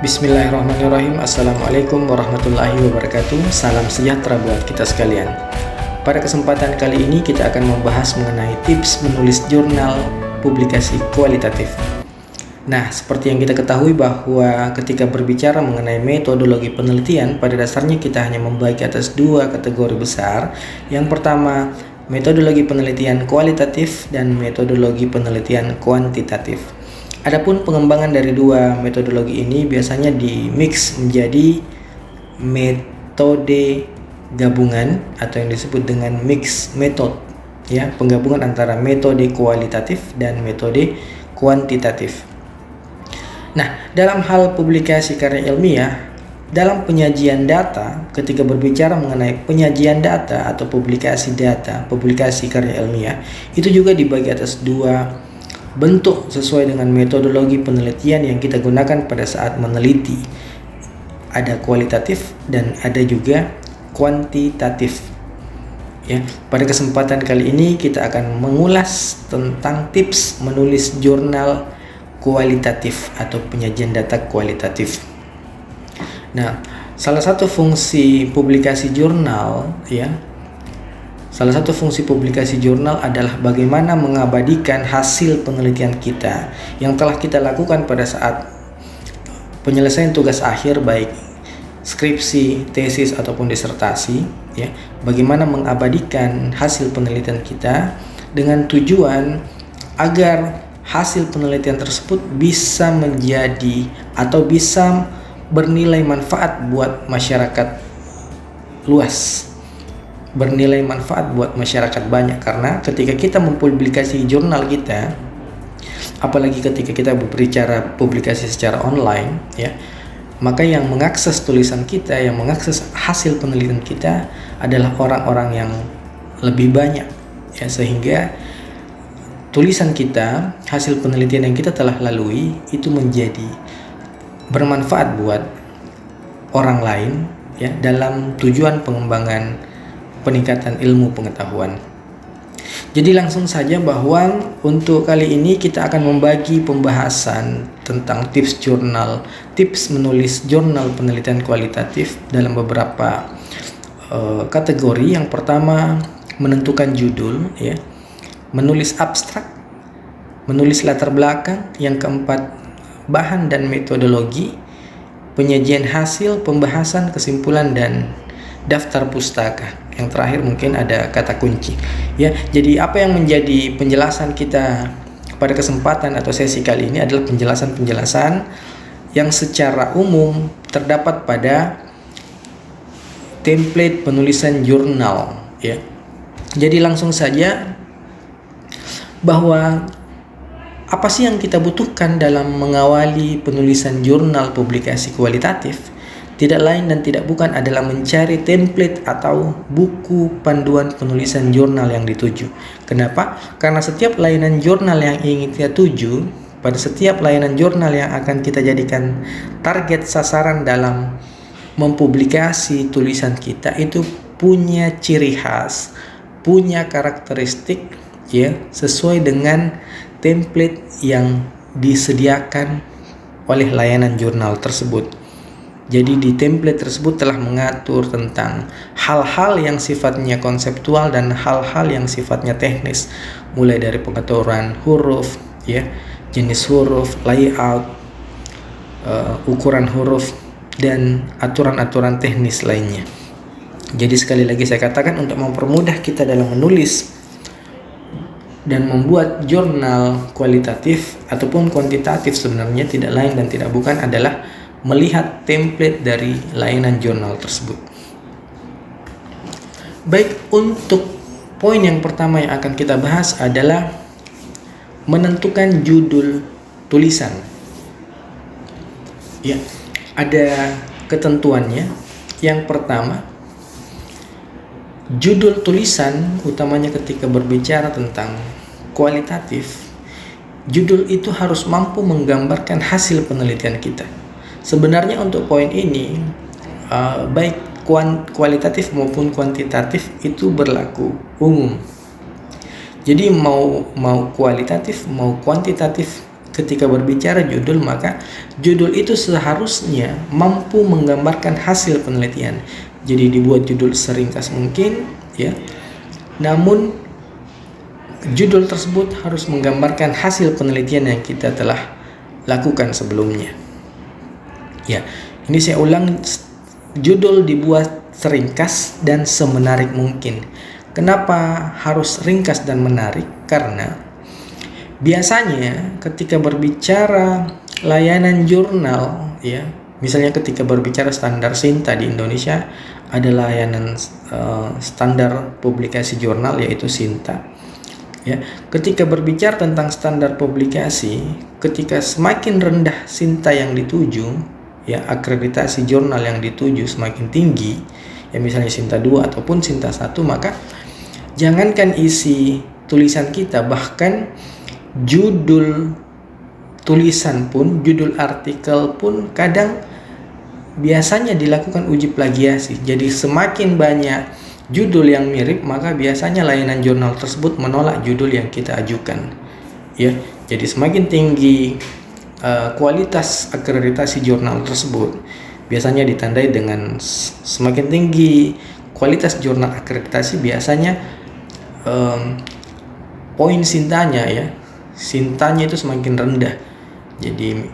Bismillahirrahmanirrahim. Assalamualaikum warahmatullahi wabarakatuh. Salam sejahtera buat kita sekalian. Pada kesempatan kali ini kita akan membahas mengenai tips menulis jurnal publikasi kualitatif. Nah, seperti yang kita ketahui bahwa ketika berbicara mengenai metodologi penelitian, pada dasarnya kita hanya membagi atas dua kategori besar. Yang pertama, metodologi penelitian kualitatif dan metodologi penelitian kuantitatif. Adapun pengembangan dari dua metodologi ini biasanya di-mix menjadi metode gabungan atau yang disebut dengan mix method, ya, penggabungan antara metode kualitatif dan metode kuantitatif. Nah, dalam hal publikasi karya ilmiah, dalam penyajian data, ketika berbicara mengenai penyajian data atau publikasi data, publikasi karya ilmiah, itu juga dibagi atas dua bentuk sesuai dengan metodologi penelitian yang kita gunakan pada saat meneliti. Ada kualitatif dan ada juga kuantitatif. Ya, pada kesempatan kali ini kita akan mengulas tentang tips menulis jurnal kualitatif atau penyajian data kualitatif. Nah, salah satu fungsi publikasi jurnal, salah satu fungsi publikasi jurnal adalah bagaimana mengabadikan hasil penelitian kita yang telah kita lakukan pada saat penyelesaian tugas akhir, baik skripsi, tesis ataupun disertasi, ya. Bagaimana mengabadikan hasil penelitian kita dengan tujuan agar hasil penelitian tersebut bisa menjadi atau bisa bernilai manfaat buat masyarakat luas. Bernilai manfaat buat masyarakat banyak, karena ketika kita mempublikasi jurnal kita, apalagi ketika kita berbicara publikasi secara online, ya, maka yang mengakses tulisan kita, yang mengakses hasil penelitian kita adalah orang-orang yang lebih banyak, ya, sehingga tulisan kita, hasil penelitian yang kita telah lalui itu menjadi bermanfaat buat orang lain, ya, dalam tujuan pengembangan peningkatan ilmu pengetahuan. Jadi langsung saja bahwa untuk kali ini kita akan membagi pembahasan tentang tips menulis jurnal penelitian kualitatif dalam beberapa kategori. Yang pertama, menentukan judul, ya, menulis abstrak, menulis latar belakang. Yang keempat, bahan dan metodologi, penyajian hasil, pembahasan, kesimpulan, dan daftar pustaka. Yang terakhir mungkin ada kata kunci, ya. Jadi apa yang menjadi penjelasan kita pada kesempatan atau sesi kali ini adalah penjelasan-penjelasan yang secara umum terdapat pada template penulisan jurnal, ya. Jadi langsung saja bahwa apa sih yang kita butuhkan dalam mengawali penulisan jurnal publikasi kualitatif? Tidak lain dan tidak bukan adalah mencari template atau buku panduan penulisan jurnal yang dituju. Kenapa? Karena setiap layanan jurnal yang ingin kita tuju, pada setiap layanan jurnal yang akan kita jadikan target sasaran dalam mempublikasi tulisan kita, itu punya ciri khas, punya karakteristik, ya, sesuai dengan template yang disediakan oleh layanan jurnal tersebut. Jadi di template tersebut telah mengatur tentang hal-hal yang sifatnya konseptual dan hal-hal yang sifatnya teknis, mulai dari pengaturan huruf, ya, jenis huruf, layout, ukuran huruf, dan aturan-aturan teknis lainnya. Jadi sekali lagi saya katakan, untuk mempermudah kita dalam menulis dan membuat jurnal kualitatif ataupun kuantitatif, sebenarnya tidak lain dan tidak bukan adalah melihat template dari layanan jurnal tersebut. Baik, untuk poin yang pertama yang akan kita bahas adalah menentukan judul tulisan. Ya, ada ketentuannya. Yang pertama, judul tulisan utamanya ketika berbicara tentang kualitatif, judul itu harus mampu menggambarkan hasil penelitian kita. Sebenarnya untuk poin ini, baik kualitatif maupun kuantitatif itu berlaku umum. Jadi mau kualitatif mau kuantitatif, ketika berbicara judul, maka judul itu seharusnya mampu menggambarkan hasil penelitian. Jadi dibuat judul seringkas mungkin, ya. Namun judul tersebut harus menggambarkan hasil penelitian yang kita telah lakukan sebelumnya. Ya, ini saya ulang, judul dibuat seringkas dan semenarik mungkin. Kenapa harus ringkas dan menarik? Karena biasanya ketika berbicara layanan jurnal, ya, misalnya ketika berbicara standar SINTA di Indonesia ada layanan standar publikasi jurnal yaitu SINTA. Ya, ketika berbicara tentang standar publikasi, ketika semakin rendah SINTA yang dituju, ya, akreditasi jurnal yang dituju semakin tinggi, ya misalnya SINTA 2 ataupun SINTA 1, maka jangankan isi tulisan kita, bahkan judul tulisan pun, judul artikel pun kadang biasanya dilakukan uji plagiasi. Jadi semakin banyak judul yang mirip, maka biasanya layanan jurnal tersebut menolak judul yang kita ajukan. Ya, jadi semakin tinggi kualitas akreditasi jurnal tersebut, biasanya ditandai dengan semakin tinggi kualitas jurnal akreditasi, biasanya poin sintanya, ya, sintanya itu semakin rendah. Jadi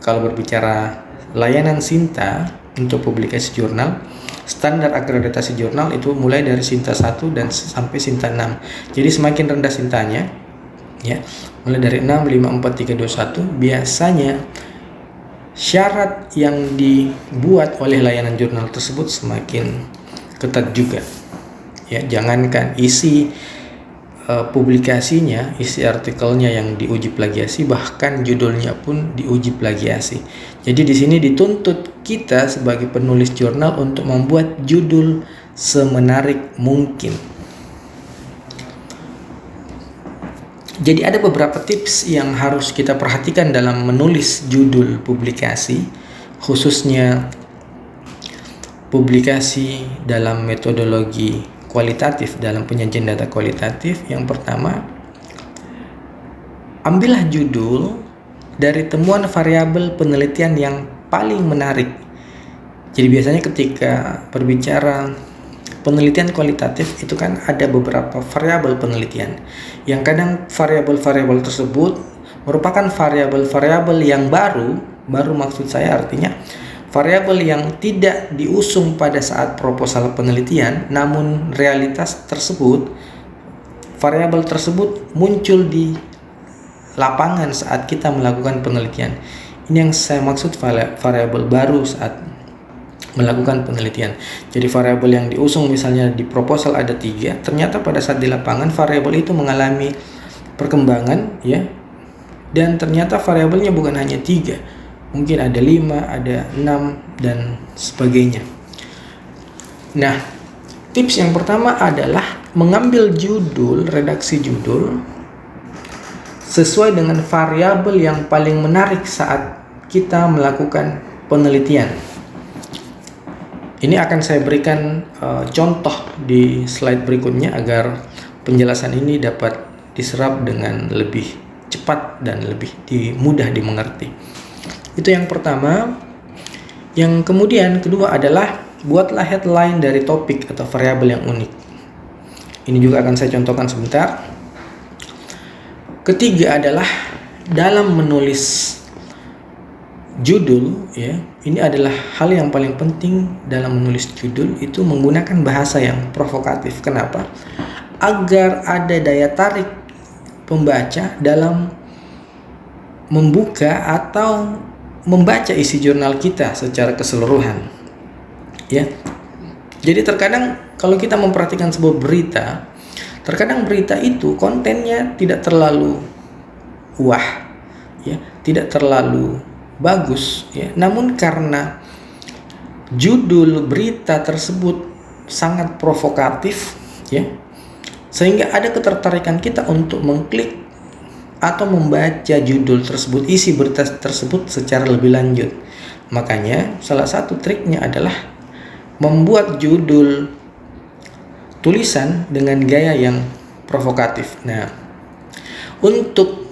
kalau berbicara layanan SINTA untuk publikasi jurnal, standar akreditasi jurnal itu mulai dari SINTA 1 dan sampai SINTA 6. Jadi semakin rendah sintanya, ya, mulai dari 6, 5, 4, 3, 2, 1, biasanya syarat yang dibuat oleh layanan jurnal tersebut semakin ketat juga. Ya, jangankan isi publikasinya, isi artikelnya yang diuji plagiasi, bahkan judulnya pun diuji plagiasi. Jadi di sini dituntut kita sebagai penulis jurnal untuk membuat judul semenarik mungkin. Jadi ada beberapa tips yang harus kita perhatikan dalam menulis judul publikasi, khususnya publikasi dalam metodologi kualitatif, dalam penyajian data kualitatif. Yang pertama, ambillah judul dari temuan variabel penelitian yang paling menarik. Jadi biasanya ketika berbicara penelitian kualitatif itu kan ada beberapa variabel penelitian, yang kadang variabel-variabel tersebut merupakan variabel-variabel yang baru maksud saya artinya variabel yang tidak diusung pada saat proposal penelitian, namun realitas tersebut, variabel tersebut muncul di lapangan saat kita melakukan penelitian. Ini yang saya maksud variabel baru saat melakukan penelitian. Jadi variabel yang diusung misalnya di proposal ada 3, ternyata pada saat di lapangan variabel itu mengalami perkembangan, ya, dan ternyata variabelnya bukan hanya 3, mungkin ada 5, ada 6, dan sebagainya. Nah, tips yang pertama adalah mengambil judul, redaksi judul sesuai dengan variabel yang paling menarik saat kita melakukan penelitian. Ini akan saya berikan contoh di slide berikutnya agar penjelasan ini dapat diserap dengan lebih cepat dan lebih mudah dimengerti. Itu yang pertama. Yang kemudian kedua adalah buatlah headline dari topik atau variabel yang unik. Ini juga akan saya contohkan sebentar. Ketiga adalah dalam menulis judul, ya, ini adalah hal yang paling penting dalam menulis judul, itu menggunakan bahasa yang provokatif. Kenapa? Agar ada daya tarik pembaca dalam membuka atau membaca isi jurnal kita secara keseluruhan, ya. Jadi terkadang kalau kita memperhatikan sebuah berita, terkadang berita itu kontennya tidak terlalu wah, ya, tidak terlalu bagus, ya. Namun karena judul berita tersebut sangat provokatif, ya, sehingga ada ketertarikan kita untuk mengklik atau membaca judul tersebut, isi berita tersebut secara lebih lanjut. Makanya salah satu triknya adalah membuat judul tulisan dengan gaya yang provokatif. Nah, untuk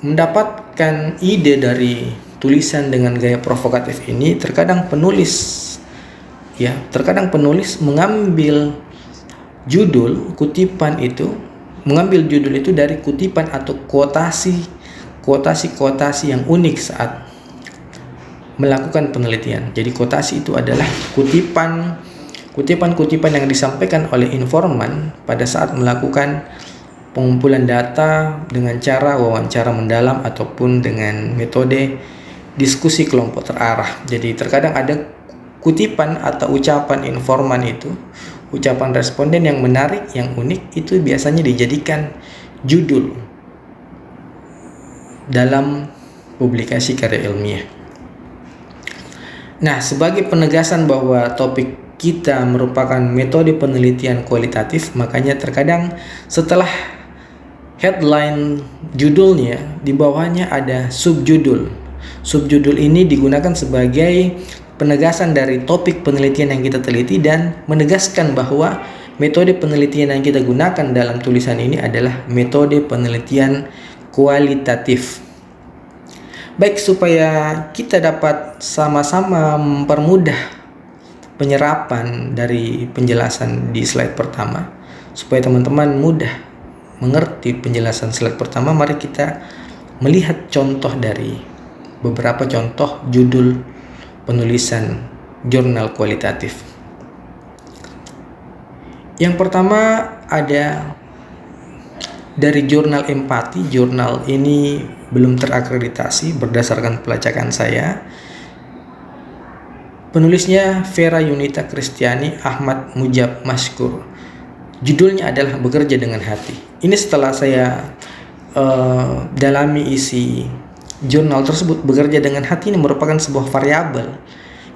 mendapat mendapatkan ide dari tulisan dengan gaya provokatif ini, terkadang penulis mengambil mengambil judul itu dari kutipan atau kuotasi yang unik saat melakukan penelitian. Jadi kuotasi itu adalah kutipan yang disampaikan oleh informan pada saat melakukan pengumpulan data dengan cara wawancara mendalam ataupun dengan metode diskusi kelompok terarah. Jadi terkadang ada kutipan atau ucapan informan itu, ucapan responden yang menarik, yang unik, itu biasanya dijadikan judul dalam publikasi karya ilmiah. Nah, sebagai penegasan bahwa topik kita merupakan metode penelitian kualitatif, makanya terkadang setelah headline judulnya, di bawahnya ada subjudul. Subjudul ini digunakan sebagai penegasan dari topik penelitian yang kita teliti dan menegaskan bahwa metode penelitian yang kita gunakan dalam tulisan ini adalah metode penelitian kualitatif. Baik, supaya kita dapat sama-sama mempermudah penyerapan dari penjelasan di slide pertama, supaya teman-teman mudah mengerti penjelasan slide pertama, mari kita melihat contoh dari beberapa contoh judul penulisan jurnal kualitatif. Yang pertama ada dari jurnal Empati. Jurnal ini belum terakreditasi berdasarkan pelacakan saya. Penulisnya Vera Yunita Kristiani Ahmad Mujab Maskur. Judulnya adalah Bekerja dengan Hati. Ini setelah saya dalami isi jurnal tersebut. Bekerja dengan hati ini merupakan sebuah variabel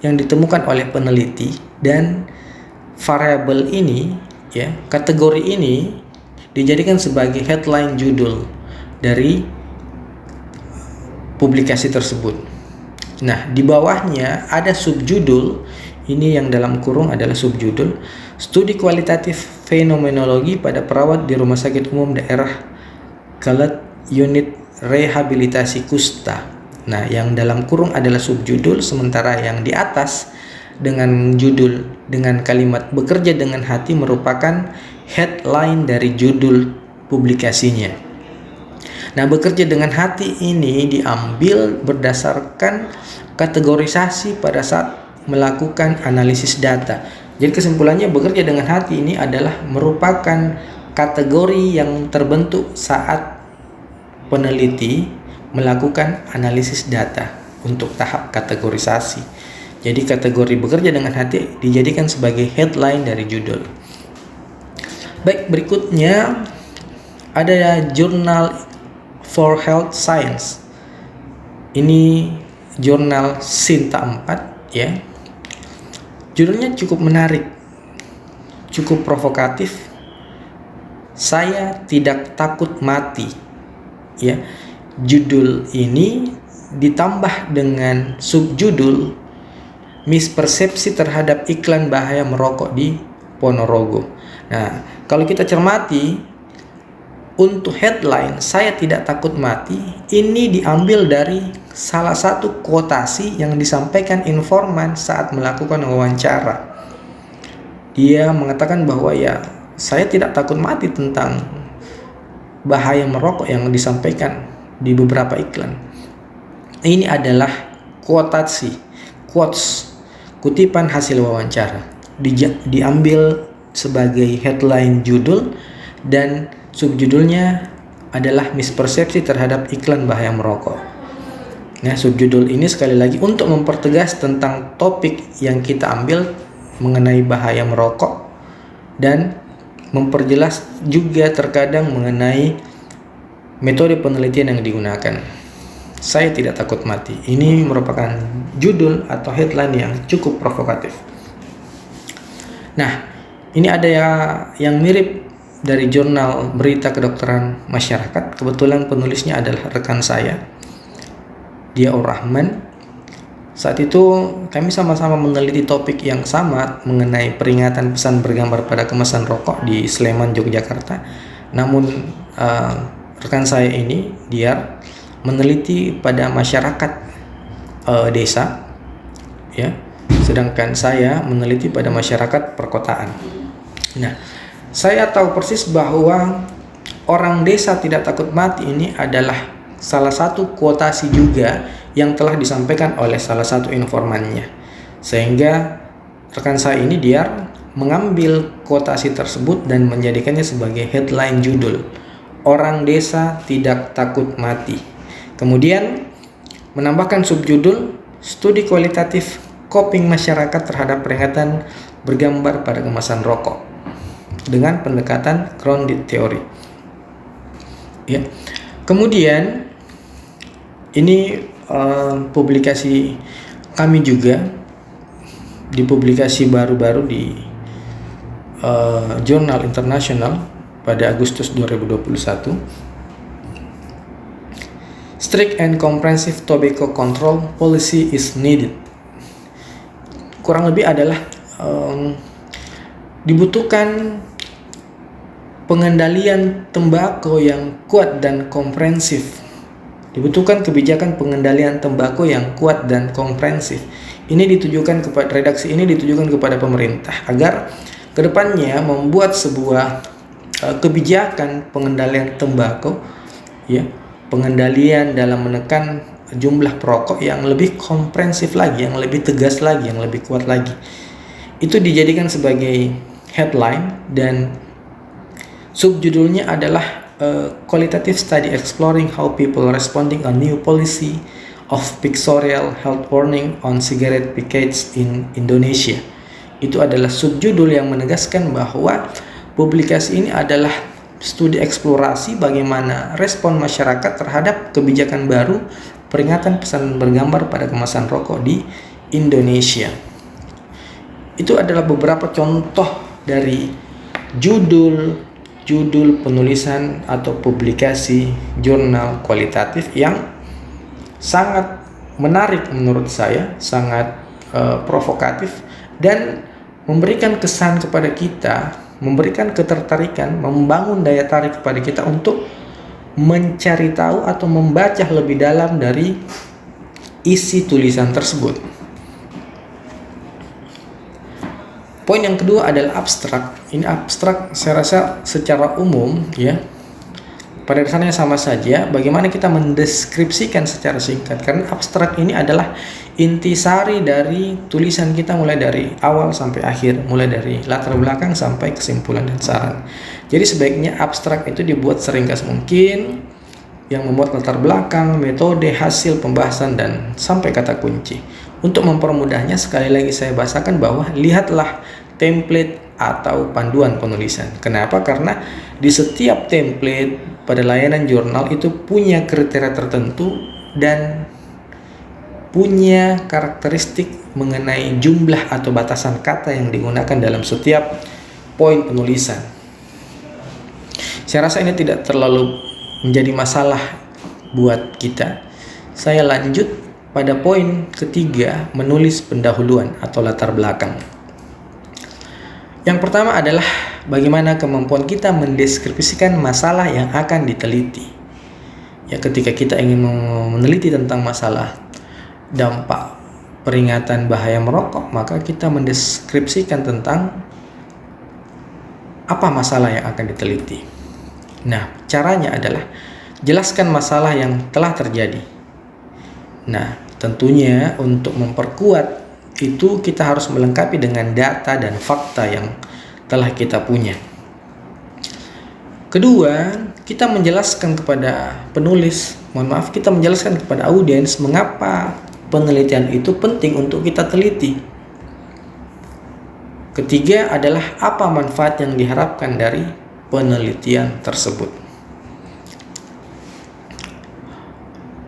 yang ditemukan oleh peneliti, dan variabel ini, kategori ini dijadikan sebagai headline judul dari publikasi tersebut. Nah, di bawahnya ada subjudul. Ini yang dalam kurung adalah subjudul, Studi Kualitatif Fenomenologi pada Perawat di Rumah Sakit Umum Daerah Kalet Unit Rehabilitasi Kusta. Nah, yang dalam kurung adalah subjudul, sementara yang di atas dengan kalimat Bekerja dengan Hati merupakan headline dari judul publikasinya. Nah, Bekerja dengan Hati ini diambil berdasarkan kategorisasi pada saat melakukan analisis data. Jadi kesimpulannya, bekerja dengan hati ini adalah merupakan kategori yang terbentuk saat peneliti melakukan analisis data untuk tahap kategorisasi. Jadi kategori bekerja dengan hati dijadikan sebagai headline dari judul. Baik, berikutnya ada Journal for Health Science. Ini jurnal Sinta 4 ya. Judulnya cukup menarik, cukup provokatif. Saya tidak takut mati. Ya. Judul ini ditambah dengan subjudul Mispersepsi terhadap iklan bahaya merokok di Ponorogo. Nah, kalau kita cermati untuk headline saya tidak takut mati, ini diambil dari salah satu kuotasi yang disampaikan informan saat melakukan wawancara. Dia mengatakan bahwa saya tidak takut mati tentang bahaya merokok yang disampaikan di beberapa iklan. Ini adalah quotes, kutipan hasil wawancara. Diambil sebagai headline judul dan subjudulnya adalah mispersepsi terhadap iklan bahaya merokok. Nah, subjudul ini sekali lagi untuk mempertegas tentang topik yang kita ambil mengenai bahaya merokok dan memperjelas juga terkadang mengenai metode penelitian yang digunakan. Saya tidak takut mati. Ini merupakan judul atau headline yang cukup provokatif. Nah, ini ada yang mirip dari jurnal Berita Kedokteran Masyarakat. Kebetulan penulisnya adalah rekan saya, Diaur Rahman. Saat itu kami sama-sama meneliti topik yang sama mengenai peringatan pesan bergambar pada kemasan rokok di Sleman, Yogyakarta. Namun rekan saya ini, Diar, meneliti pada masyarakat desa, ya, sedangkan saya meneliti pada masyarakat perkotaan. Nah, saya tahu persis bahwa orang desa tidak takut mati ini adalah salah satu kuotasi juga yang telah disampaikan oleh salah satu informannya, sehingga rekan saya ini dia mengambil kuotasi tersebut dan menjadikannya sebagai headline judul, orang desa tidak takut mati. Kemudian menambahkan subjudul, studi kualitatif coping masyarakat terhadap peringatan bergambar pada kemasan rokok dengan pendekatan grounded theory. Ya. Kemudian ini publikasi kami juga di publikasi baru-baru di jurnal internasional pada Agustus 2021. Strict and comprehensive tobacco control policy is needed. Kurang lebih adalah dibutuhkan pengendalian tembakau yang kuat dan komprehensif. Dibutuhkan kebijakan pengendalian tembakau yang kuat dan komprehensif. Ini ditujukan kepada redaksi ini ditujukan kepada pemerintah agar kedepannya membuat sebuah kebijakan pengendalian tembakau, ya, pengendalian dalam menekan jumlah perokok yang lebih komprehensif lagi, yang lebih tegas lagi, yang lebih kuat lagi. Itu dijadikan sebagai headline dan subjudulnya adalah qualitative study exploring how people responding on new policy of pictorial health warning on cigarette package in Indonesia. Itu adalah subjudul yang menegaskan bahwa publikasi ini adalah studi eksplorasi bagaimana respon masyarakat terhadap kebijakan baru peringatan pesan bergambar pada kemasan rokok di Indonesia. Itu adalah beberapa contoh dari judul penulisan atau publikasi jurnal kualitatif yang sangat menarik menurut saya, sangat provokatif dan memberikan kesan kepada kita, memberikan ketertarikan, membangun daya tarik kepada kita untuk mencari tahu atau membaca lebih dalam dari isi tulisan tersebut. Poin yang kedua adalah abstrak. Ini abstrak saya rasa secara umum, ya, pada dasarnya sama saja bagaimana kita mendeskripsikan secara singkat, karena abstrak ini adalah intisari dari tulisan kita mulai dari awal sampai akhir, mulai dari latar belakang sampai kesimpulan dan saran. Jadi sebaiknya abstrak itu dibuat seringkas mungkin, yang membuat latar belakang, metode, hasil pembahasan dan sampai kata kunci. Untuk mempermudahnya, sekali lagi saya bahasakan bahwa lihatlah template atau panduan penulisan. Kenapa? Karena di setiap template pada layanan jurnal itu punya kriteria tertentu dan punya karakteristik mengenai jumlah atau batasan kata yang digunakan dalam setiap poin penulisan. Saya rasa ini tidak terlalu menjadi masalah buat kita. Saya lanjut pada poin ketiga, menulis pendahuluan atau latar belakang. Yang pertama adalah bagaimana kemampuan kita mendeskripsikan masalah yang akan diteliti. Ya, ketika kita ingin meneliti tentang masalah dampak peringatan bahaya merokok, maka kita mendeskripsikan tentang apa masalah yang akan diteliti. Nah, caranya adalah jelaskan masalah yang telah terjadi. Nah, tentunya untuk memperkuat itu kita harus melengkapi dengan data dan fakta yang telah kita punya. Kedua, kita menjelaskan kepada kita menjelaskan kepada audiens mengapa penelitian itu penting untuk kita teliti. Ketiga adalah apa manfaat yang diharapkan dari penelitian tersebut.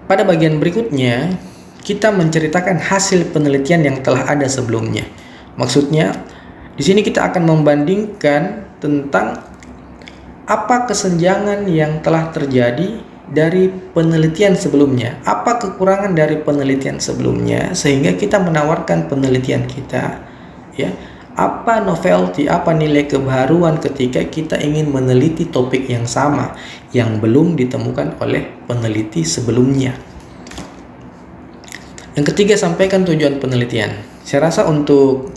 Pada bagian berikutnya, kita menceritakan hasil penelitian yang telah ada sebelumnya. Maksudnya, di sini kita akan membandingkan tentang apa kesenjangan yang telah terjadi dari penelitian sebelumnya, apa kekurangan dari penelitian sebelumnya, sehingga kita menawarkan penelitian kita, ya, apa novelty, apa nilai kebaruan ketika kita ingin meneliti topik yang sama yang belum ditemukan oleh peneliti sebelumnya. Yang ketiga, sampaikan tujuan penelitian. Saya rasa untuk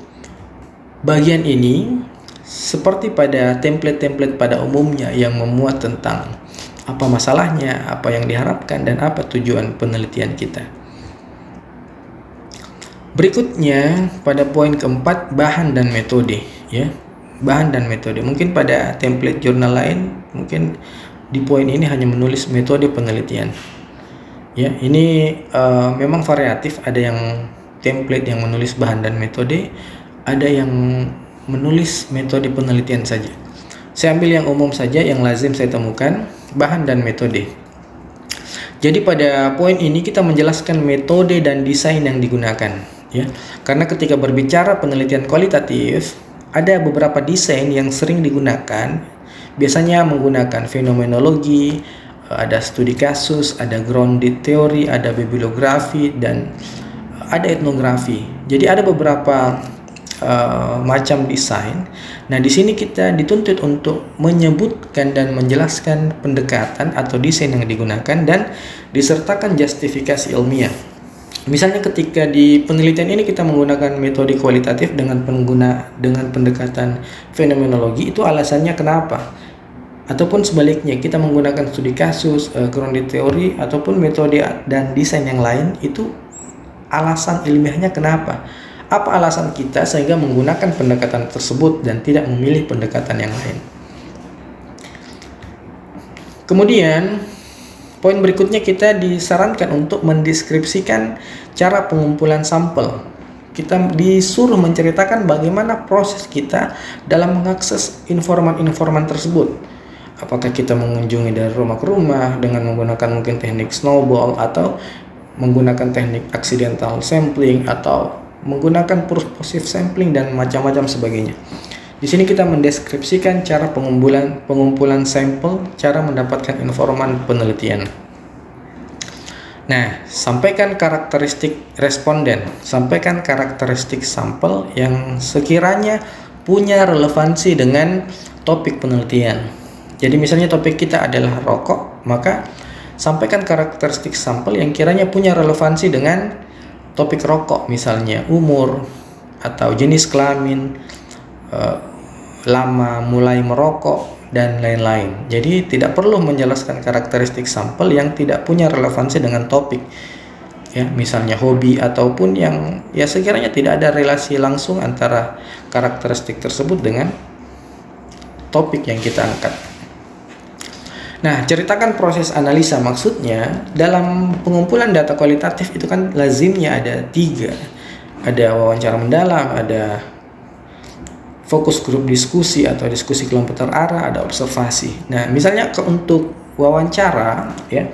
bagian ini seperti pada template-template pada umumnya yang memuat tentang apa masalahnya, apa yang diharapkan, dan apa tujuan penelitian kita. Berikutnya pada poin keempat, bahan dan metode, ya. Bahan dan metode. Mungkin pada template jurnal lain, mungkin di poin ini hanya menulis metode penelitian. Ya, ini memang variatif. Ada yang template yang menulis bahan dan metode, ada yang menulis metode penelitian saja. Saya ambil yang umum saja, yang lazim saya temukan, bahan dan metode. Jadi pada poin ini kita menjelaskan metode dan desain yang digunakan. Ya, karena ketika berbicara penelitian kualitatif, ada beberapa desain yang sering digunakan. Biasanya menggunakan fenomenologi, ada studi kasus, ada grounded theory, ada bibliografi, dan ada etnografi. Jadi ada beberapa macam desain. Nah, di sini kita dituntut untuk menyebutkan dan menjelaskan pendekatan atau desain yang digunakan dan disertakan justifikasi ilmiah. Misalnya ketika di penelitian ini kita menggunakan metode kualitatif dengan pendekatan fenomenologi, itu alasannya kenapa? Ataupun sebaliknya, kita menggunakan studi kasus, grounded theory, ataupun metode dan desain yang lain, itu alasan ilmiahnya kenapa? Apa alasan kita sehingga menggunakan pendekatan tersebut dan tidak memilih pendekatan yang lain? Kemudian poin berikutnya, kita disarankan untuk mendeskripsikan cara pengumpulan sampel. Kita disuruh menceritakan bagaimana proses kita dalam mengakses informan-informan tersebut. Apakah kita mengunjungi dari rumah ke rumah dengan menggunakan mungkin teknik snowball, atau menggunakan teknik accidental sampling, atau menggunakan purposive sampling, dan macam-macam sebagainya. Di sini kita mendeskripsikan cara pengumpulan sampel, cara mendapatkan informan penelitian. Nah, sampaikan karakteristik responden, sampaikan karakteristik sampel yang sekiranya punya relevansi dengan topik penelitian. Jadi misalnya topik kita adalah rokok, maka sampaikan karakteristik sampel yang kiranya punya relevansi dengan topik rokok, misalnya umur atau jenis kelamin, lama mulai merokok, dan lain-lain. Jadi tidak perlu menjelaskan karakteristik sampel yang tidak punya relevansi dengan topik, ya, misalnya hobi ataupun yang ya sekiranya tidak ada relasi langsung antara karakteristik tersebut dengan topik yang kita angkat. Nah, ceritakan proses analisa. Maksudnya dalam pengumpulan data kualitatif itu kan lazimnya ada 3. Ada wawancara mendalam, ada fokus grup diskusi atau diskusi kelompok terarah, ada observasi. Nah, misalnya untuk wawancara, ya,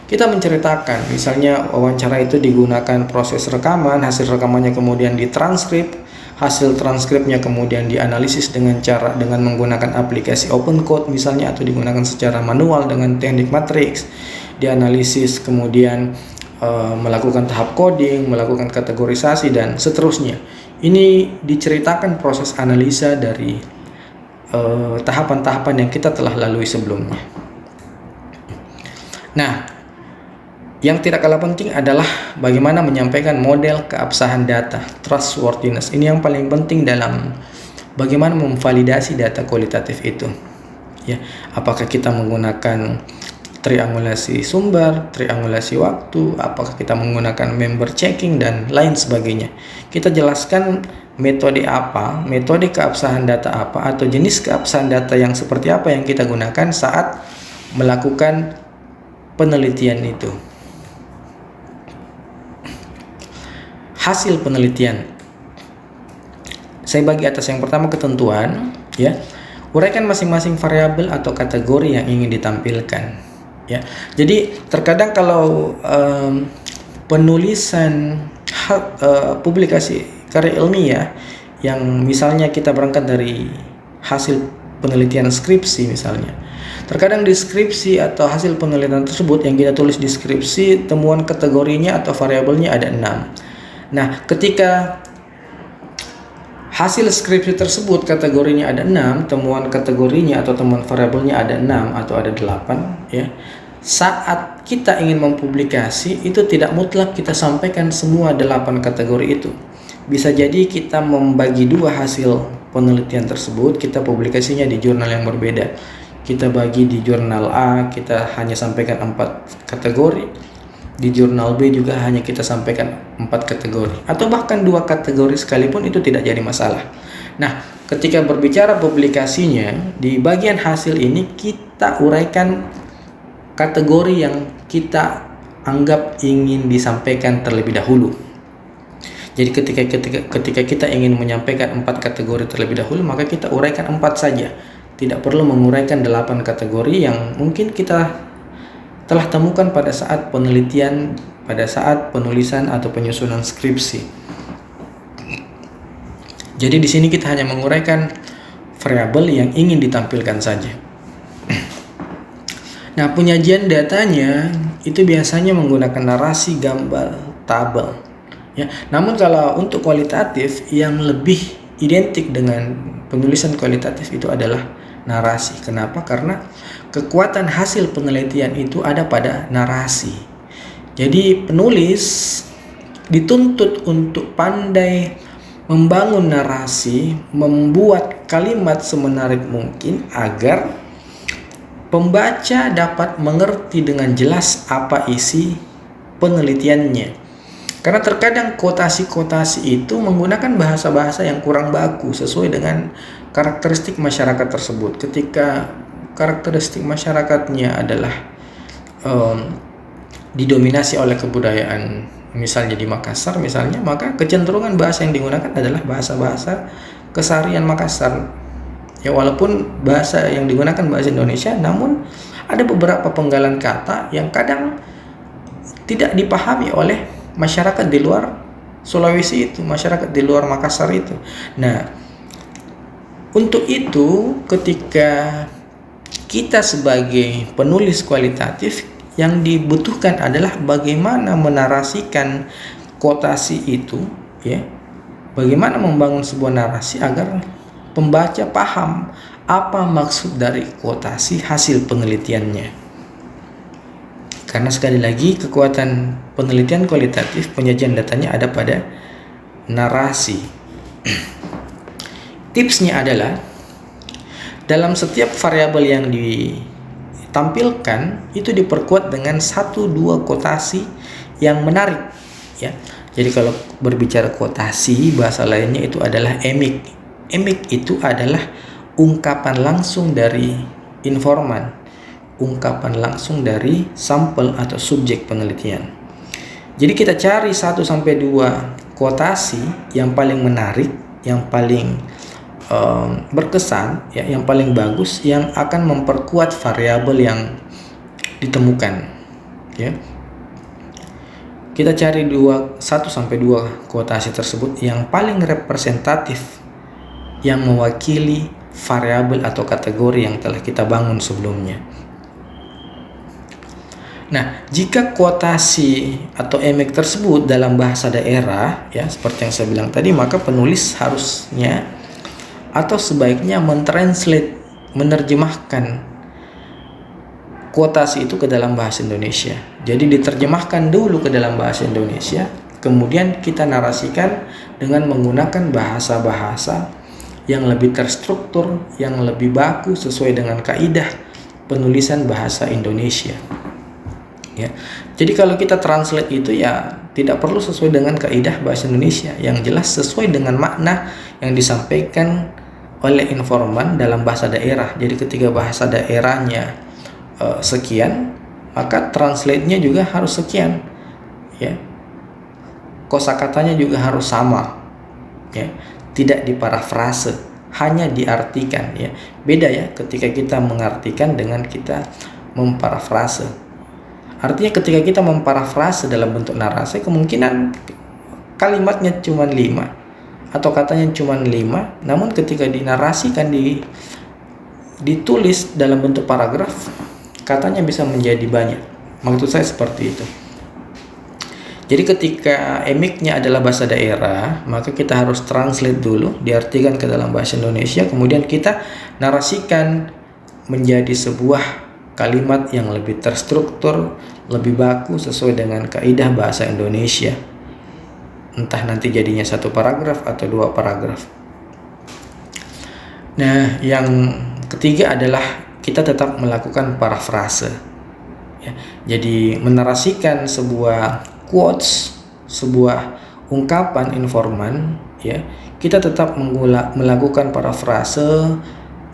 kita menceritakan misalnya wawancara itu digunakan proses rekaman, hasil rekamannya kemudian ditranskrip, hasil transkripnya kemudian dianalisis dengan menggunakan aplikasi open code misalnya, atau digunakan secara manual dengan teknik matriks, dianalisis kemudian melakukan tahap coding, melakukan kategorisasi, dan seterusnya. Ini diceritakan proses analisa dari tahapan-tahapan yang kita telah lalui sebelumnya. Nah, yang tidak kalah penting adalah bagaimana menyampaikan model keabsahan data, trustworthiness. Ini yang paling penting dalam bagaimana memvalidasi data kualitatif itu. Ya, apakah kita menggunakan triangulasi sumber, triangulasi waktu, apakah kita menggunakan member checking, dan lain sebagainya. Kita jelaskan metode apa, metode keabsahan data apa, atau jenis keabsahan data yang seperti apa yang kita gunakan saat melakukan penelitian itu. Hasil penelitian. Saya bagi atas yang pertama ketentuan, ya. Uraikan masing-masing variabel atau kategori yang ingin ditampilkan, ya. Jadi terkadang kalau penulisan publikasi karya ilmiah yang misalnya kita berangkat dari hasil penelitian skripsi misalnya, terkadang di skripsi atau hasil penelitian tersebut yang kita tulis di skripsi, temuan kategorinya atau variabelnya ada 6. Nah, ketika hasil skripsi tersebut kategorinya ada 6, temuan kategorinya atau temuan variabelnya ada 6 atau ada 8 ya. Saat kita ingin mempublikasi itu tidak mutlak kita sampaikan semua 8 kategori itu. Bisa jadi kita membagi dua hasil penelitian tersebut, kita publikasinya di jurnal yang berbeda. Kita bagi di jurnal A, kita hanya sampaikan 4 kategori. Di jurnal B juga hanya kita sampaikan 4 kategori. Atau bahkan 2 kategori sekalipun itu tidak jadi masalah. Nah, ketika berbicara publikasinya, di bagian hasil ini kita uraikan kategori yang kita anggap ingin disampaikan terlebih dahulu. Jadi ketika kita ingin menyampaikan 4 kategori terlebih dahulu, maka kita uraikan 4 saja. Tidak perlu menguraikan 8 kategori yang mungkin kita telah temukan pada saat penelitian, pada saat penulisan atau penyusunan skripsi. Jadi di sini kita hanya menguraikan variabel yang ingin ditampilkan saja. Nah, penyajian datanya itu biasanya menggunakan narasi, gambar, tabel. Ya, namun kalau untuk kualitatif yang lebih identik dengan penulisan kualitatif itu adalah narasi. Kenapa? Karena kekuatan hasil penelitian itu ada pada narasi. Jadi penulis dituntut untuk pandai membangun narasi, membuat kalimat semenarik mungkin agar pembaca dapat mengerti dengan jelas apa isi penelitiannya. Karena terkadang kuotasi-kuotasi itu menggunakan bahasa-bahasa yang kurang baku sesuai dengan karakteristik masyarakat tersebut. Ketika karakteristik masyarakatnya adalah didominasi oleh kebudayaan, misalnya di Makassar misalnya, maka kecenderungan bahasa yang digunakan adalah bahasa-bahasa keseharian Makassar. Ya, walaupun bahasa yang digunakan bahasa Indonesia, namun ada beberapa penggalan kata yang kadang tidak dipahami oleh masyarakat di luar Sulawesi itu, masyarakat di luar Makassar itu. Nah, untuk itu ketika kita sebagai penulis kualitatif yang dibutuhkan adalah bagaimana menarasikan kuotasi itu, ya. Bagaimana membangun sebuah narasi agar pembaca paham apa maksud dari kuotasi hasil penelitiannya. Karena sekali lagi kekuatan penelitian kualitatif, penyajian datanya ada pada narasi. Tipsnya adalah dalam setiap variabel yang ditampilkan itu diperkuat dengan 1-2 kuotasi yang menarik, ya. Jadi kalau berbicara kuotasi, bahasa lainnya itu adalah emik. Emik itu adalah ungkapan langsung dari informan, ungkapan langsung dari sampel atau subjek penelitian. Jadi kita cari 1-2 kuotasi yang paling menarik, yang paling berkesan, ya, yang paling bagus, yang akan memperkuat variabel yang ditemukan. Ya. Kita cari 1-2 kuotasi tersebut yang paling representatif, yang mewakili variabel atau kategori yang telah kita bangun sebelumnya. Nah, jika kuotasi atau emik tersebut dalam bahasa daerah, ya seperti yang saya bilang tadi, maka penulis harusnya atau sebaiknya mentranslate, menerjemahkan kuotasi itu ke dalam bahasa Indonesia. Jadi diterjemahkan dulu ke dalam bahasa Indonesia, kemudian kita narasikan dengan menggunakan bahasa-bahasa yang lebih terstruktur, yang lebih baku sesuai dengan kaidah penulisan bahasa Indonesia. Ya. Jadi kalau kita translate itu ya tidak perlu sesuai dengan kaidah bahasa Indonesia, yang jelas sesuai dengan makna yang disampaikan oleh informan dalam bahasa daerah. Jadi ketika bahasa daerahnya sekian, maka translate-nya juga harus sekian. Ya. Kosakatanya juga harus sama. Ya. Tidak diparafrase, hanya diartikan, ya. Beda ya ketika kita mengartikan dengan kita memparafrase. Artinya ketika kita memparafrase dalam bentuk narasi, kemungkinan kalimatnya cuma 5 atau katanya cuma 5, namun ketika dinarasikan, ditulis dalam bentuk paragraf, katanya bisa menjadi banyak. Maksud saya seperti itu. Jadi ketika emiknya adalah bahasa daerah, maka kita harus translate dulu, diartikan ke dalam bahasa Indonesia, kemudian kita narasikan menjadi sebuah kalimat yang lebih terstruktur, lebih baku sesuai dengan kaidah bahasa Indonesia. Entah nanti jadinya 1 paragraf atau 2 paragraf. Nah, yang ketiga adalah kita tetap melakukan parafrase. Ya, jadi menarasikan sebuah quotes, sebuah ungkapan informan, ya, kita tetap melakukan parafrase,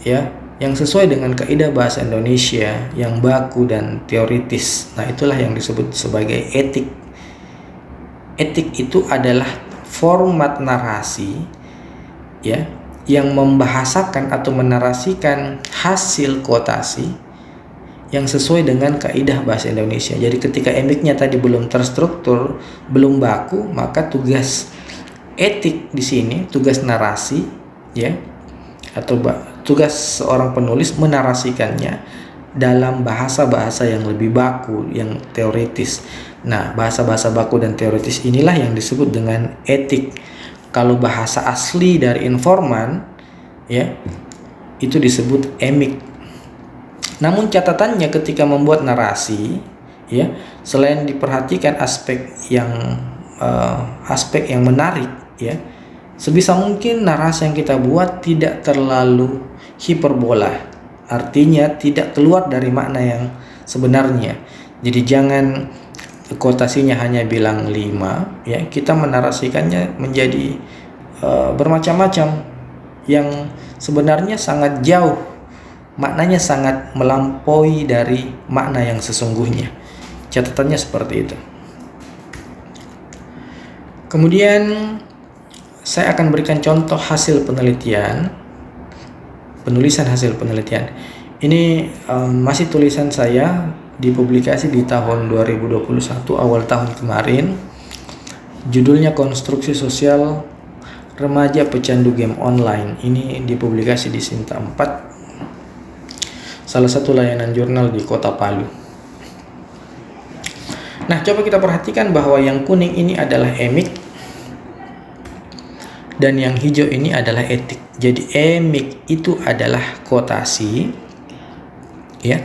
ya, yang sesuai dengan kaidah bahasa Indonesia yang baku dan teoritis. Nah, itulah yang disebut sebagai etik. Etik itu adalah format narasi, ya, yang membahasakan atau menarasikan hasil kuotasi yang sesuai dengan kaidah bahasa Indonesia. Jadi ketika emiknya tadi belum terstruktur, belum baku, maka tugas etik di sini, tugas narasi, ya, atau tugas seorang penulis menarasikannya dalam bahasa-bahasa yang lebih baku, yang teoritis. Nah, bahasa-bahasa baku dan teoritis inilah yang disebut dengan etik. Kalau bahasa asli dari informan, ya, itu disebut emik. Namun catatannya ketika membuat narasi, ya, selain diperhatikan aspek yang menarik, ya, sebisa mungkin narasi yang kita buat tidak terlalu hiperbola, artinya tidak keluar dari makna yang sebenarnya. Jadi jangan kuotasinya hanya bilang 5, ya, kita menarasikannya menjadi bermacam-macam yang sebenarnya sangat jauh, maknanya sangat melampaui dari makna yang sesungguhnya. Catatannya seperti itu. Kemudian saya akan berikan contoh hasil penelitian, penulisan hasil penelitian. Ini masih tulisan saya dipublikasi di tahun 2021, awal tahun kemarin. Judulnya Konstruksi Sosial Remaja Pecandu Game Online. Ini dipublikasi di Sinta 4, salah satu layanan jurnal di Kota Palu. Nah, coba kita perhatikan bahwa yang kuning ini adalah emik dan yang hijau ini adalah etik. Jadi emik itu adalah kuotasi, ya.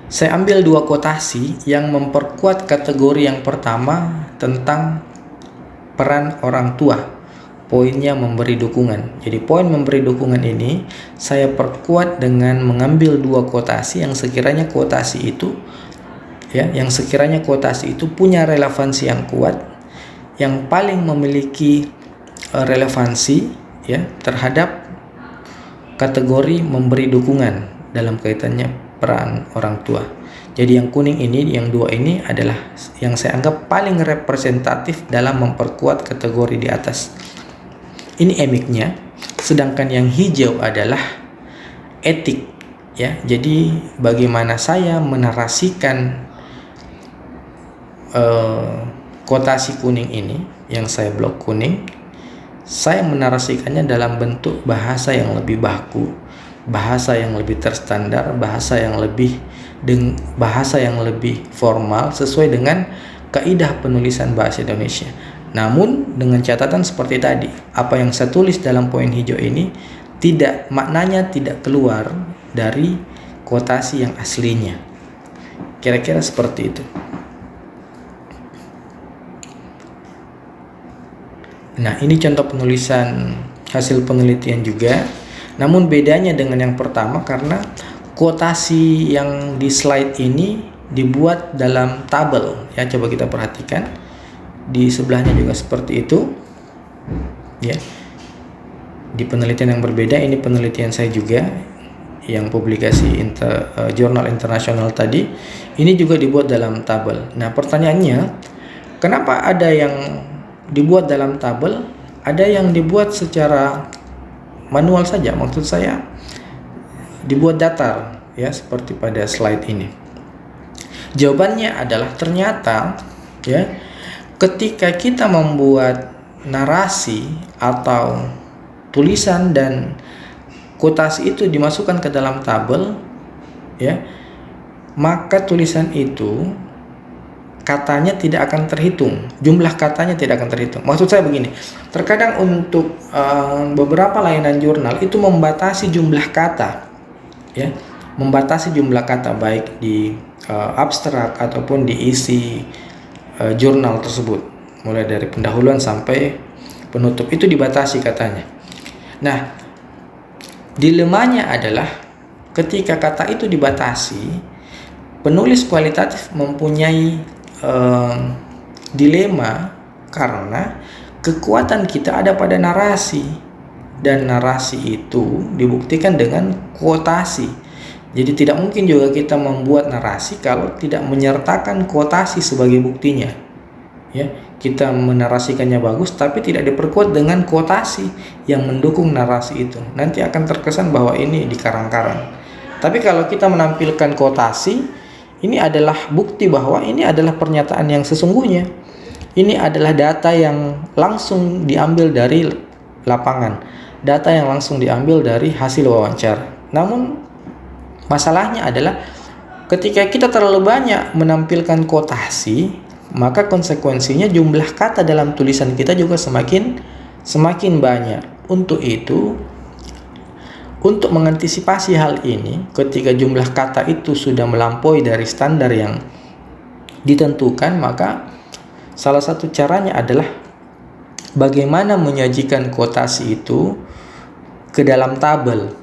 Saya ambil 2 kuotasi yang memperkuat kategori yang pertama tentang peran orang tua. Poinnya memberi dukungan. Jadi poin memberi dukungan ini saya perkuat dengan mengambil 2 kuotasi yang sekiranya kuotasi itu, ya, yang sekiranya kuotasi itu punya relevansi yang kuat, yang paling memiliki relevansi, ya, terhadap kategori memberi dukungan dalam kaitannya peran orang tua. Jadi yang kuning ini, yang 2 ini adalah yang saya anggap paling representatif dalam memperkuat kategori di atas. Ini emiknya, sedangkan yang hijau adalah etik, ya. Jadi bagaimana saya menarasikan kuotasi kuning ini, yang saya blok kuning, saya menarasikannya dalam bentuk bahasa yang lebih baku, bahasa yang lebih terstandar, bahasa yang lebih formal sesuai dengan kaidah penulisan bahasa Indonesia. Namun dengan catatan seperti tadi, apa yang saya tulis dalam poin hijau ini maknanya tidak keluar dari kuotasi yang aslinya. Kira-kira seperti itu. Nah, ini contoh penulisan hasil penelitian juga. Namun bedanya dengan yang pertama karena kuotasi yang di slide ini dibuat dalam tabel, ya. Coba kita perhatikan. Di sebelahnya juga seperti itu, ya. Di penelitian yang berbeda, ini penelitian saya juga yang publikasi jurnal internasional tadi, ini juga dibuat dalam tabel. Nah, pertanyaannya, kenapa ada yang dibuat dalam tabel, ada yang dibuat secara manual saja? Maksud saya dibuat datar, ya, seperti pada slide ini. Jawabannya adalah ternyata, ya, ketika kita membuat narasi atau tulisan dan kuotasi itu dimasukkan ke dalam tabel, ya, maka tulisan itu katanya tidak akan terhitung, jumlah katanya tidak akan terhitung. Maksud saya begini, terkadang untuk beberapa layanan jurnal itu membatasi jumlah kata, ya, membatasi jumlah kata baik di abstrak ataupun di isi jurnal tersebut, mulai dari pendahuluan sampai penutup itu dibatasi katanya. Nah, dilemanya adalah ketika kata itu dibatasi, penulis kualitatif mempunyai dilema karena kekuatan kita ada pada narasi, dan narasi itu dibuktikan dengan kuotasi. Jadi tidak mungkin juga kita membuat narasi kalau tidak menyertakan kuotasi sebagai buktinya. Ya, kita menarasikannya bagus tapi tidak diperkuat dengan kuotasi yang mendukung narasi itu. Nanti akan terkesan bahwa ini dikarang-karang. Tapi kalau kita menampilkan kuotasi, ini adalah bukti bahwa ini adalah pernyataan yang sesungguhnya. Ini adalah data yang langsung diambil dari lapangan, data yang langsung diambil dari hasil wawancara. Namun masalahnya adalah ketika kita terlalu banyak menampilkan kuotasi, maka konsekuensinya jumlah kata dalam tulisan kita juga semakin banyak. Untuk itu, untuk mengantisipasi hal ini, ketika jumlah kata itu sudah melampaui dari standar yang ditentukan, maka salah satu caranya adalah bagaimana menyajikan kuotasi itu ke dalam tabel.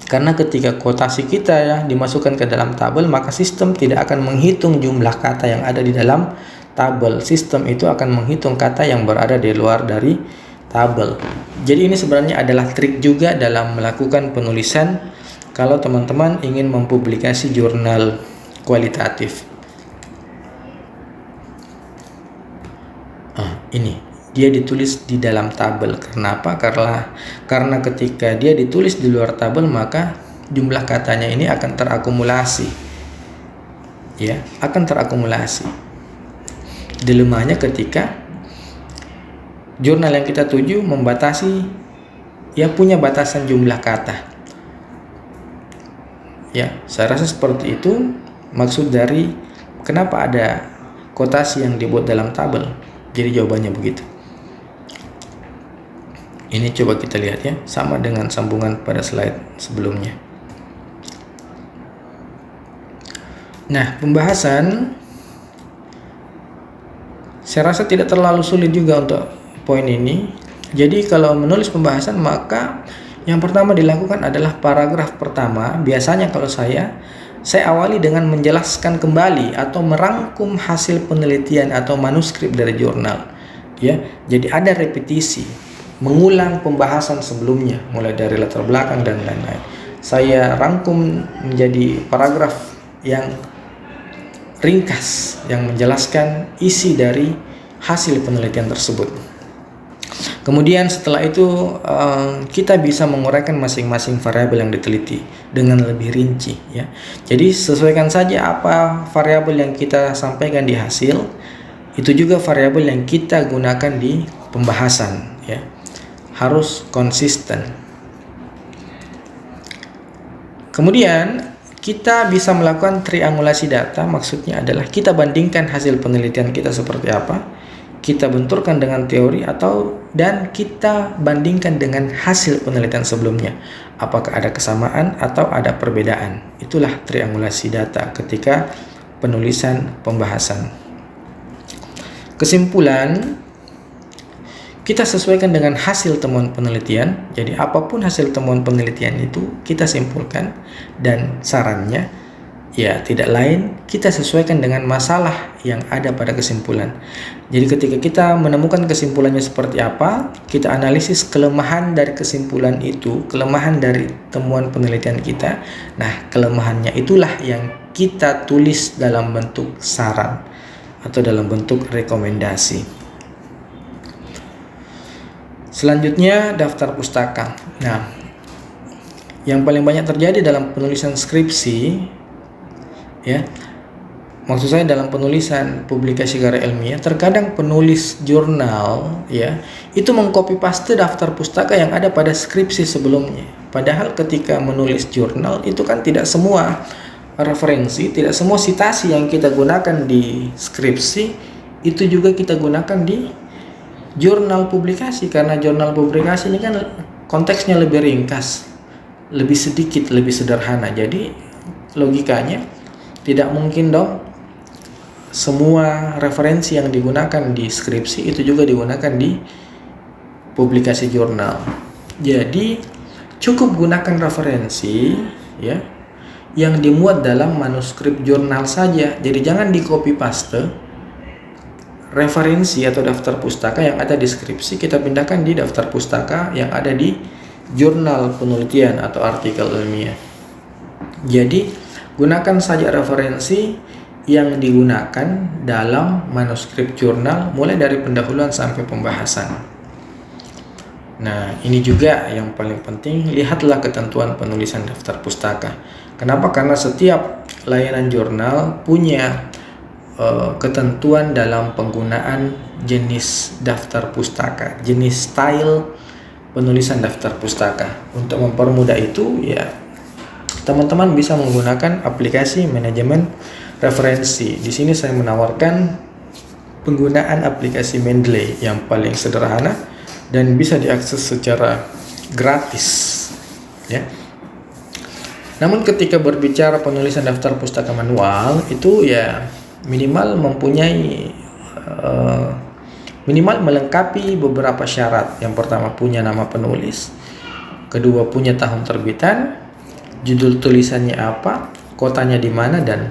Karena ketika kuotasi kita dimasukkan ke dalam tabel, maka sistem tidak akan menghitung jumlah kata yang ada di dalam tabel. Sistem itu akan menghitung kata yang berada di luar dari tabel. Jadi ini sebenarnya adalah trik juga dalam melakukan penulisan kalau teman-teman ingin mempublikasi jurnal kualitatif. Ini dia ditulis di dalam tabel. Kenapa? Karena ketika dia ditulis di luar tabel, maka jumlah katanya ini akan terakumulasi. Ya, akan terakumulasi. Dilemanya ketika jurnal yang kita tuju membatasi, ya, punya batasan jumlah kata. Ya, saya rasa seperti itu maksud dari kenapa ada kuotasi yang dibuat dalam tabel. Jadi jawabannya begitu. Ini coba kita lihat ya, sama dengan sambungan pada slide sebelumnya. Nah, pembahasan saya rasa tidak terlalu sulit juga untuk poin ini. Jadi kalau menulis pembahasan, maka yang pertama dilakukan adalah paragraf pertama. Biasanya kalau saya awali dengan menjelaskan kembali atau merangkum hasil penelitian atau manuskrip dari jurnal. Ya, jadi ada repetisi, mengulang pembahasan sebelumnya, mulai dari latar belakang dan lain-lain. Saya rangkum menjadi paragraf yang ringkas yang menjelaskan isi dari hasil penelitian tersebut. Kemudian setelah itu kita bisa menguraikan masing-masing variabel yang diteliti dengan lebih rinci, ya. Jadi sesuaikan saja apa variabel yang kita sampaikan di hasil, itu juga variabel yang kita gunakan di pembahasan, ya. Harus konsisten. Kemudian kita bisa melakukan triangulasi data. Maksudnya adalah kita bandingkan hasil penelitian kita seperti apa, kita benturkan dengan teori dan kita bandingkan dengan hasil penelitian sebelumnya. Apakah ada kesamaan atau ada perbedaan? Itulah triangulasi data ketika penulisan pembahasan. Kesimpulan, kita sesuaikan dengan hasil temuan penelitian. Jadi apapun hasil temuan penelitian itu kita simpulkan, dan sarannya ya tidak lain kita sesuaikan dengan masalah yang ada pada kesimpulan. Jadi ketika kita menemukan kesimpulannya seperti apa, kita analisis kelemahan dari kesimpulan itu, kelemahan dari temuan penelitian kita. Nah, kelemahannya itulah yang kita tulis dalam bentuk saran atau dalam bentuk rekomendasi. Selanjutnya, daftar pustaka. Nah, yang paling banyak terjadi dalam penulisan skripsi, ya, maksud saya dalam penulisan publikasi karya ilmiah, terkadang penulis jurnal, ya, itu mengcopy paste daftar pustaka yang ada pada skripsi sebelumnya. Padahal ketika menulis jurnal itu kan tidak semua referensi, tidak semua sitasi yang kita gunakan di skripsi itu juga kita gunakan di jurnal publikasi, karena jurnal publikasi ini kan konteksnya lebih ringkas, lebih sedikit, lebih sederhana. Jadi logikanya tidak mungkin dong semua referensi yang digunakan di skripsi itu juga digunakan di publikasi jurnal. Jadi cukup gunakan referensi ya yang dimuat dalam manuskrip jurnal saja. Jadi jangan di copy paste referensi atau daftar pustaka yang ada di skripsi, kita pindahkan di daftar pustaka yang ada di jurnal penelitian atau artikel ilmiah. Jadi gunakan saja referensi yang digunakan dalam manuskrip jurnal mulai dari pendahuluan sampai pembahasan. Nah, ini juga yang paling penting, lihatlah ketentuan penulisan daftar pustaka. Kenapa? Karena setiap layanan jurnal punya ketentuan dalam penggunaan jenis daftar pustaka, jenis style penulisan daftar pustaka. Untuk mempermudah itu ya teman-teman bisa menggunakan aplikasi manajemen referensi. Di sini saya menawarkan penggunaan aplikasi Mendeley yang paling sederhana dan bisa diakses secara gratis ya. Namun ketika berbicara penulisan daftar pustaka manual itu ya minimal mempunyai minimal melengkapi beberapa syarat. Yang pertama punya nama penulis, kedua punya tahun terbitan, judul tulisannya apa, kotanya di mana, dan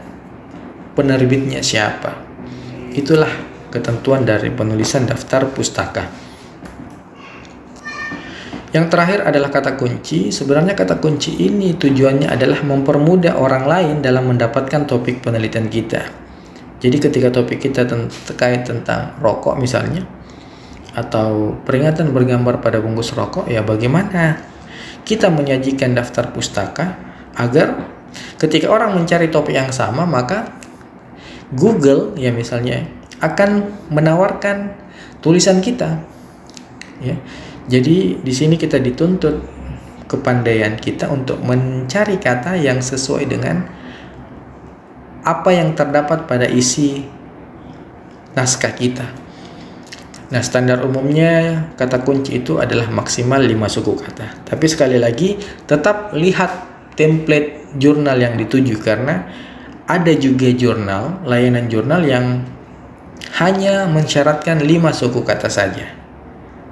penerbitnya siapa. Itulah ketentuan dari penulisan daftar pustaka. Yang terakhir adalah kata kunci. Sebenarnya kata kunci ini tujuannya adalah mempermudah orang lain dalam mendapatkan topik penelitian kita. Jadi ketika topik kita terkait tentang rokok misalnya, atau peringatan bergambar pada bungkus rokok, ya bagaimana kita menyajikan daftar pustaka agar ketika orang mencari topik yang sama, maka Google ya misalnya akan menawarkan tulisan kita ya. Jadi di sini kita dituntut kepandaian kita untuk mencari kata yang sesuai dengan apa yang terdapat pada isi naskah kita. Nah, standar umumnya kata kunci itu adalah maksimal 5 suku kata. Tapi sekali lagi tetap lihat template jurnal yang dituju, karena ada juga jurnal, layanan jurnal yang hanya mensyaratkan 5 suku kata saja.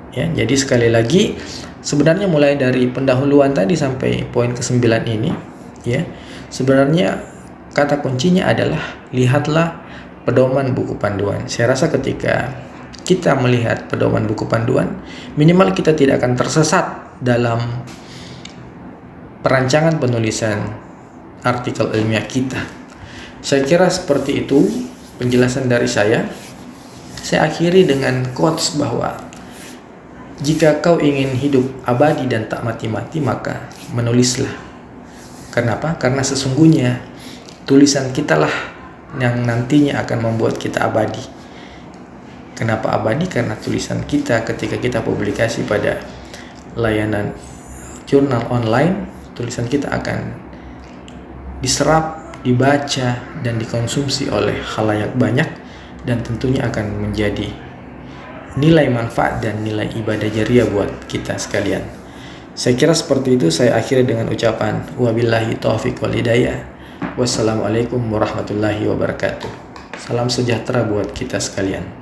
Ya, jadi sekali lagi sebenarnya mulai dari pendahuluan tadi sampai poin ke-9 ini ya, sebenarnya kata kuncinya adalah lihatlah pedoman buku panduan. Saya rasa ketika kita melihat pedoman buku panduan, minimal kita tidak akan tersesat dalam perancangan penulisan artikel ilmiah kita. Saya kira seperti itu penjelasan dari saya. Saya akhiri dengan quotes bahwa jika kau ingin hidup abadi dan tak mati-mati, maka menulislah. Kenapa? Karena sesungguhnya tulisan kita lah yang nantinya akan membuat kita abadi. Kenapa abadi? Karena tulisan kita ketika kita publikasi pada layanan jurnal online, tulisan kita akan diserap, dibaca, dan dikonsumsi oleh khalayak banyak, dan tentunya akan menjadi nilai manfaat dan nilai ibadah jariah buat kita sekalian. Saya kira seperti itu. Saya akhiri dengan ucapan wabillahi taufiq wal hidayah. Wassalamualaikum warahmatullahi wabarakatuh. Salam sejahtera buat kita sekalian.